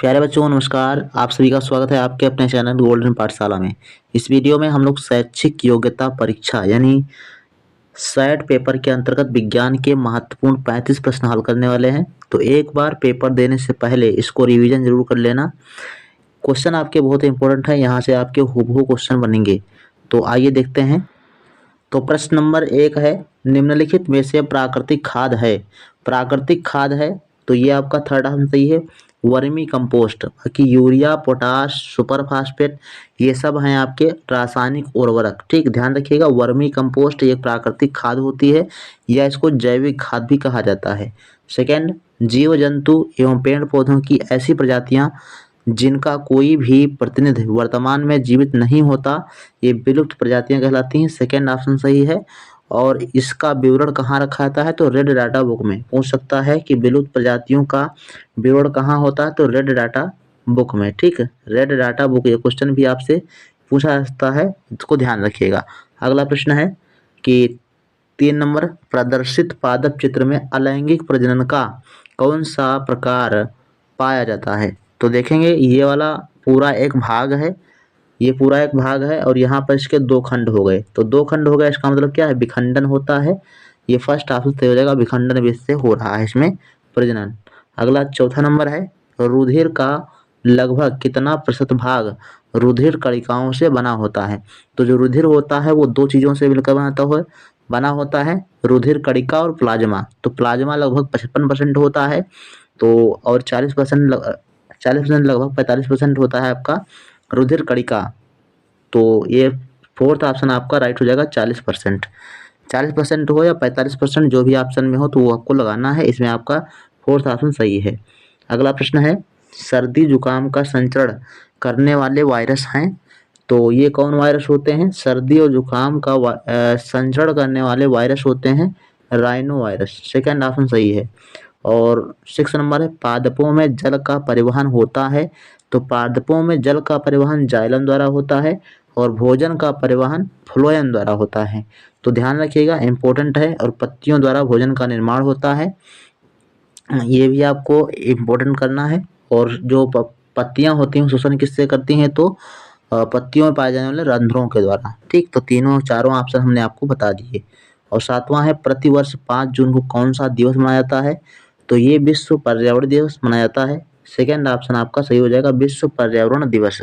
प्यारे बच्चों नमस्कार। आप सभी का स्वागत है आपके अपने चैनल गोल्डन पाठशाला में। इस वीडियो में हम लोग शैक्षिक योग्यता परीक्षा यानी सेट पेपर के अंतर्गत विज्ञान के महत्वपूर्ण 35 प्रश्न हल करने वाले हैं। तो एक बार पेपर देने से पहले इसको रिवीजन जरूर कर लेना। क्वेश्चन आपके बहुत इंपॉर्टेंट है, यहाँ से आपके हूबहू क्वेश्चन बनेंगे। तो आइए देखते हैं। तो प्रश्न नंबर 1 है, निम्नलिखित में से प्राकृतिक खाद है। प्राकृतिक खाद है तो ये आपका थर्ड ऑप्शन सही है। वर्मी कंपोस्ट, बाकी यूरिया, पोटाश, सुपर फास्फेट ये सब हैं आपके रासायनिक उर्वरक। ठीक, ध्यान रखिएगा। वर्मी कंपोस्ट ये प्राकृतिक खाद होती है या इसको जैविक खाद भी कहा जाता है। सेकंड, जीव जंतु एवं पेड़ पौधों की ऐसी प्रजातियां जिनका कोई भी प्रतिनिधि वर्तमान में जीवित नहीं होता, ये विलुप्त प्रजातियां कहलाती हैं। सेकेंड ऑप्शन सही है। और इसका विवरण कहाँ रखा जाता है, तो रेड डाटा बुक में। पूछ सकता है कि विलुप्त प्रजातियों का विवरण कहाँ होता है, तो रेड डाटा बुक में। ठीक है, रेड डाटा बुक। ये क्वेश्चन भी आपसे पूछा जा सकता है, इसको ध्यान रखिएगा। अगला प्रश्न है कि 3 नंबर, प्रदर्शित पादप चित्र में अलैंगिक प्रजनन का कौन सा प्रकार पाया जाता है। तो देखेंगे ये वाला पूरा एक भाग है, ये पूरा एक भाग है और यहाँ पर इसके 2 खंड हो गए। तो 2 खंड हो गए, इसका मतलब क्या है, विखंडन होता है। ये फर्स्ट ऑप्शन सही हो जाएगा, विखंडन बेस से हो रहा है इसमें प्रजनन। अगला चौथा नंबर है, रुधिर का लगभग कितना प्रतिशत भाग रुधिर कणिकाओं से बना होता है। तो जो रुधिर होता है वो 2 चीज़ों से मिलकर बना होता है, रुधिर कणिका और प्लाज्मा। तो प्लाज्मा लगभग 55% होता है, तो और 40% लगभग 45% होता है आपका रुधिर कणिका। तो ये फोर्थ ऑप्शन आपका राइट हो जाएगा 40%। 40% हो या 45% जो भी ऑप्शन में हो तो वो आपको लगाना है, इसमें आपका फोर्थ ऑप्शन सही है। अगला प्रश्न है, सर्दी जुकाम का संचरण करने वाले वायरस हैं। तो ये कौन वायरस होते हैं, सर्दी और जुकाम का संचरण करने वाले वायरस होते हैं राइनो वायरस। सेकेंड ऑप्शन सही है। और 6 नंबर है, पादपों में जल का परिवहन होता है। तो पादपों में जल का परिवहन जाइलम द्वारा होता है और भोजन का परिवहन फ्लोएम द्वारा होता है। तो ध्यान रखिएगा, इंपॉर्टेंट है। और पत्तियों द्वारा भोजन का निर्माण होता है, ये भी आपको इम्पोर्टेंट करना है। और जो पत्तियां होती हैं शोषण किससे करती हैं, तो पत्तियों में पाए जाने वाले रंध्रों के द्वारा। ठीक, तो चारों ऑप्शन हमने आपको बता दिए। और 7वां है, प्रतिवर्ष 5 जून को कौन सा दिवस मनाया जाता है। तो ये विश्व पर्यावरण दिवस मनाया जाता है। सेकेंड ऑप्शन आपका सही हो जाएगा, विश्व पर्यावरण दिवस।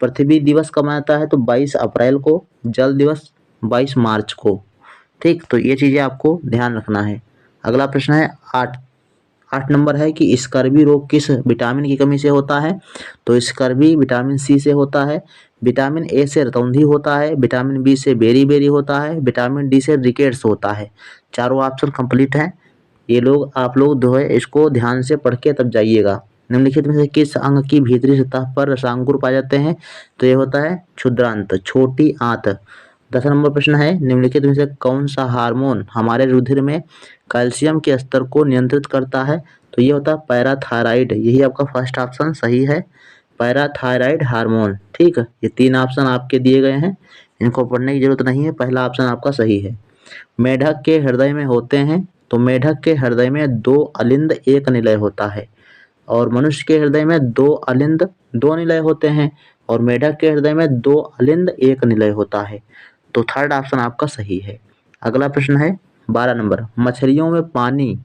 पृथ्वी दिवस कब मनाता है, तो 22 अप्रैल को। जल दिवस 22 मार्च को। ठीक, तो ये चीज़ें आपको ध्यान रखना है। अगला प्रश्न है 8 नंबर है कि स्कर्वी रोग किस विटामिन की कमी से होता है। तो स्कर्वी विटामिन सी से होता है, विटामिन ए से रतौंधी होता है, विटामिन बी से बेरी होता है, विटामिन डी से रिकेट्स होता है। चारों ऑप्शन कंप्लीट हैं। ये लोग आप लोग जो है इसको ध्यान से पढ़ के तब जाइएगा। निम्नलिखित में से किस अंग की भीतरी सतह पर रसांकुर पाए जाते हैं। तो ये होता है क्षुद्रांत, छोटी आंत। 10 नंबर प्रश्न है, निम्नलिखित में से कौन सा हार्मोन हमारे रुधिर में कैल्शियम के स्तर को नियंत्रित करता है। तो ये होता है पैराथायराइड। यही आपका फर्स्ट ऑप्शन सही है, पैराथायराइड हार्मोन। ठीक है, ये 3 ऑप्शन आपके दिए गए हैं, इनको पढ़ने की जरूरत नहीं है, पहला ऑप्शन आपका सही है। मेढक के हृदय में होते हैं। तो मेढक के हृदय में 2 अलिंद 1 निलय होता है और मनुष्य के हृदय में 2 अलिंद 2 निलय होते हैं और मेढक के हृदय में 2 अलिंद 1 निलय होता है। तो थर्ड ऑप्शन आपका सही है। अगला प्रश्न है 12 नंबर, मछलियों में पानी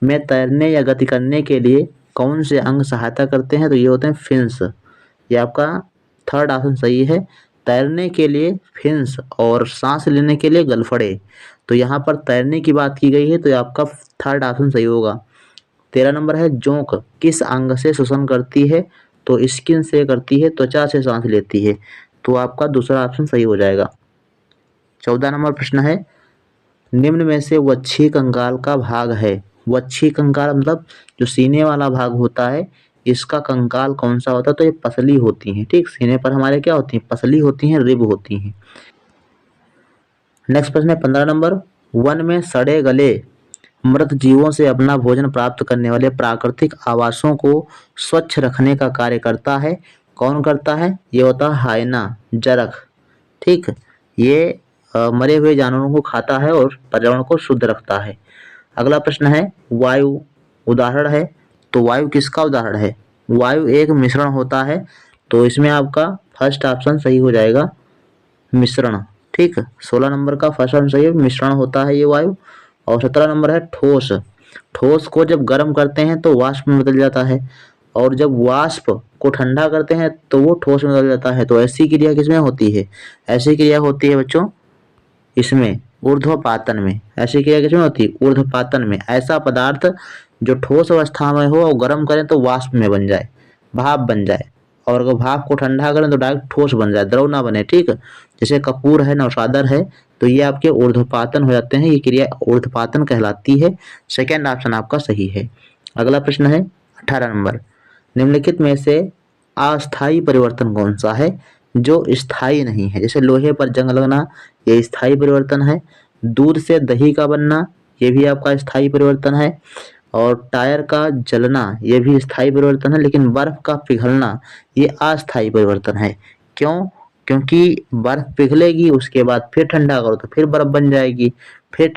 में तैरने या गति करने के लिए कौन से अंग सहायता करते हैं। तो ये होते हैं फिन्स। ये आपका थर्ड ऑप्शन सही है, तैरने के लिए फिन्स और सांस लेने के लिए गलफड़े। तो यहाँ पर तैरने की बात की गई है, तो ये आपका थर्ड ऑप्शन सही होगा। 13 नंबर है, जोंक किस अंग से श्वसन करती है। तो स्किन से करती है, त्वचा से सांस लेती है। तो आपका दूसरा ऑप्शन सही हो जाएगा। 14 नंबर प्रश्न है, निम्न में से वक्षी कंकाल का भाग है। वक्षी कंकाल मतलब जो सीने वाला भाग होता है, इसका कंकाल कौन सा होता है। तो ये पसली होती हैं। ठीक, सीने पर हमारे क्या होती हैं, पसली होती हैं, रिब होती हैं। नेक्स्ट प्रश्न है 15 नंबर, वन में सड़े गले मृत जीवों से अपना भोजन प्राप्त करने वाले प्राकृतिक आवासों को स्वच्छ रखने का कार्य करता है। कौन करता है, ये होता है हाइना, जरख। ठीक, ये मरे हुए जानवरों को खाता है और पर्यावरण को शुद्ध रखता है। अगला प्रश्न है, वायु उदाहरण है। तो वायु किसका उदाहरण है। वायु एक मिश्रण होता है। तो इसमें आपका फर्स्ट ऑप्शन सही हो जाएगा, मिश्रण। ठीक, 16 नंबर का फर्स्ट ऑप्शन सही है, मिश्रण होता है ये वायु। और 17 नंबर है ठोस। ठोस को जब गर्म करते हैं तो वाष्प में बदल जाता है, और जब वाष्प को ठंडा करते हैं तो वो ठोस में बदल जाता है। तो ऐसी क्रिया किसमें होती है? ऐसी क्रिया होती है बच्चों इसमें, ऊर्ध्वपातन में। ऐसी क्रिया किसमें होती है? ऊर्ध्वपातन में। ऐसा पदार्थ जो ठोस अवस्था में हो और गर्म करें तो वाष्प में बन जाए, भाप बन जाए, और अगर भाप को ठंडा करें तो डायरेक्ट ठोस बन जाए, द्रव ना बने। ठीक, जैसे कपूर है, नौशादर है, तो ये आपके ऊर्ध्वपातन हो जाते हैं। ये क्रिया ऊर्ध्वपातन कहलाती है। सेकेंड ऑप्शन आपका सही है। अगला प्रश्न है 18 नंबर, निम्नलिखित में से अस्थायी परिवर्तन कौन सा है जो स्थायी नहीं है? जैसे लोहे पर जंग लगना, ये स्थायी परिवर्तन है। दूध से दही का बनना, ये भी आपका स्थायी परिवर्तन है। और टायर का जलना, ये भी स्थायी परिवर्तन है। लेकिन बर्फ का पिघलना ये अस्थायी परिवर्तन है। क्यों? क्योंकि बर्फ पिघलेगी, उसके बाद फिर ठंडा करो तो फिर बर्फ बन जाएगी, फिर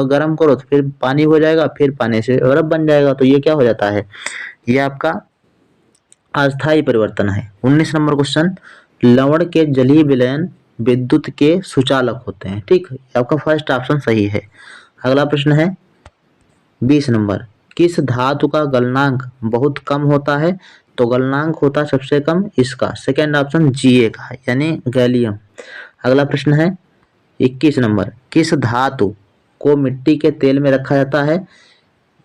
गर्म करो तो फिर पानी हो जाएगा, फिर पानी से बर्फ बन जाएगा। तो ये क्या हो जाता है? ये आपका अस्थायी परिवर्तन है। 19 नंबर क्वेश्चन, लवण के जलीय विलयन विद्युत के सुचालक होते हैं। ठीक, आपका फर्स्ट ऑप्शन सही है। अगला प्रश्न है 20 नंबर, किस धातु का गलनांक बहुत कम होता है? तो गलनांक होता है सबसे कम इसका, सेकेंड ऑप्शन Ga का, यानी गैलियम। अगला प्रश्न है 21 नंबर, किस धातु को मिट्टी के तेल में रखा जाता है?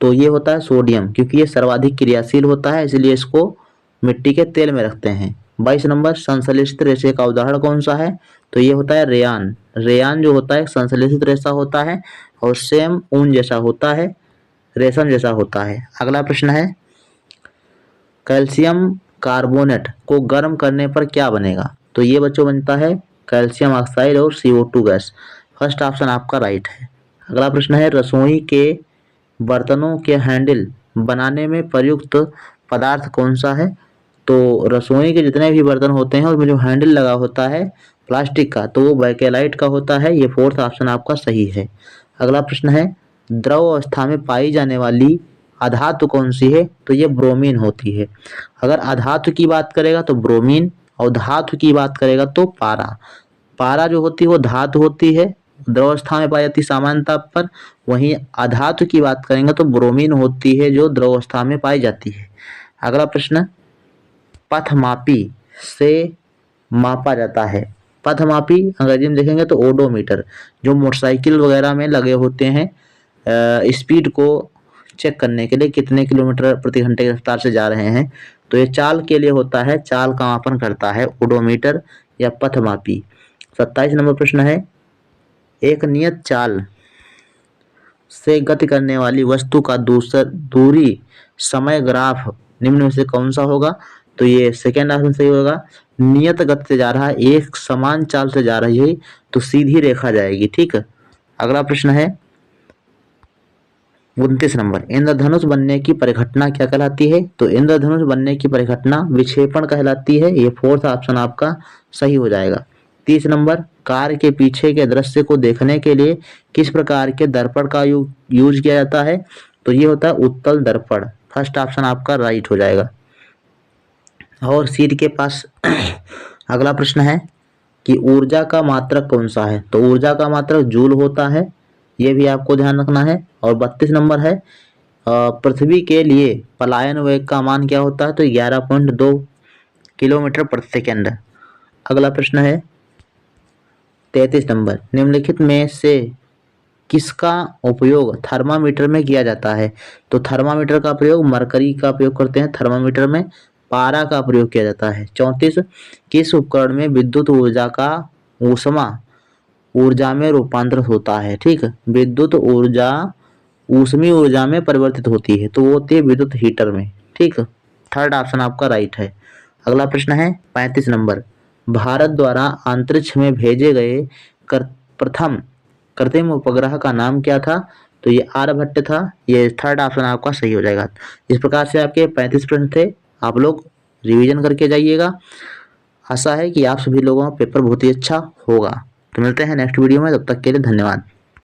तो ये होता है सोडियम, क्योंकि ये सर्वाधिक क्रियाशील होता है, इसलिए इसको मिट्टी के तेल में रखते हैं। 22 नंबर, संश्लेषित रेशे का उदाहरण कौन सा है? तो ये होता है रेयान। रेयान जो होता है संश्लेषित रेशा होता है, और सेम ऊन जैसा होता है, रेशम जैसा होता है। अगला प्रश्न है, कैल्शियम कार्बोनेट को गर्म करने पर क्या बनेगा? तो ये बच्चों बनता है कैल्शियम ऑक्साइड और CO2 गैस। फर्स्ट ऑप्शन आपका राइट है। अगला प्रश्न है, रसोई के बर्तनों के हैंडल बनाने में प्रयुक्त पदार्थ कौन सा है? तो रसोई के जितने भी बर्तन होते हैं उसमें जो हैंडल लगा होता है प्लास्टिक का, तो वो बैकेलाइट का होता है। ये फोर्थ ऑप्शन आपका सही है। अगला प्रश्न है, द्रव अवस्था में पाई जाने वाली अधातु कौन सी है? तो ये ब्रोमीन होती है। अगर अधातु की बात करेगा तो ब्रोमीन, और धातु की बात करेगा तो पारा। पारा जो होती है वो धातु होती है, द्रवस्था में पाई जाती है सामान्य ताप पर। वहीं अधातु की बात करेंगे तो ब्रोमीन होती है जो द्रवस्था में पाई जाती है। अगला प्रश्न, पथमापी से मापा जाता है। पथमापी अंग्रेजी में देखेंगे तो ओडोमीटर, जो मोटरसाइकिल वगैरह में लगे होते हैं स्पीड को चेक करने के लिए, कितने किलोमीटर प्रति घंटे की रफ्तार से जा रहे हैं। तो ये चाल के लिए होता है, चाल का मापन करता है ओडोमीटर या पथमापी। 27 नंबर प्रश्न है, एक नियत चाल से गति करने वाली वस्तु का दूरी समय ग्राफ निम्न में से कौन सा होगा? तो ये सेकेंड ऑप्शन सही होगा। नियत गति से जा रहा है, एक समान चाल से जा रही है, तो सीधी रेखा जाएगी। ठीक है। अगला प्रश्न है 29 नंबर, इंद्रधनुष बनने की परिघटना क्या कहलाती है? तो इंद्रधनुष बनने की परिघटना विक्षेपण कहलाती है। ये फोर्थ ऑप्शन आपका सही हो जाएगा। 30 नंबर, कार के पीछे के दृश्य को देखने के लिए किस प्रकार के दर्पण का यूज किया जाता है? तो ये होता है उत्तल दर्पण। फर्स्ट ऑप्शन आपका राइट हो जाएगा। और सीट के पास अगला प्रश्न है कि ऊर्जा का मात्रक कौन सा है? तो ऊर्जा का मात्रक जूल होता है, ये भी आपको ध्यान रखना है। और 32 नंबर है, पृथ्वी के लिए पलायन वेग का मान क्या होता है? तो 11.2 किलोमीटर प्रति सेकेंड। अगला प्रश्न है 33 नंबर, निम्नलिखित में से किसका उपयोग थर्मामीटर में किया जाता है? तो थर्मामीटर का प्रयोग मरकरी का प्रयोग करते हैं थर्मामीटर में, पारा का प्रयोग किया जाता है। 34, किस उपकरण में विद्युत ऊर्जा का ऊष्मा ऊर्जा में रूपांतरित होता है? ठीक, विद्युत ऊर्जा ऊष्मीय ऊर्जा में परिवर्तित होती है, तो वो होती है विद्युत हीटर में। ठीक, थर्ड ऑप्शन आपका राइट है। अगला प्रश्न है 35 नंबर, भारत द्वारा अंतरिक्ष में भेजे गए प्रथम कृत्रिम उपग्रह का नाम क्या था? तो ये आर्यभट्ट था। ये थर्ड ऑप्शन आपका सही हो जाएगा। इस प्रकार से आपके 35 प्रश्न थे, आप लोग रिवीजन करके जाइएगा। आशा है कि आप सभी लोगों का पेपर बहुत ही अच्छा होगा। तो मिलते हैं नेक्स्ट वीडियो में, तब तक के लिए धन्यवाद।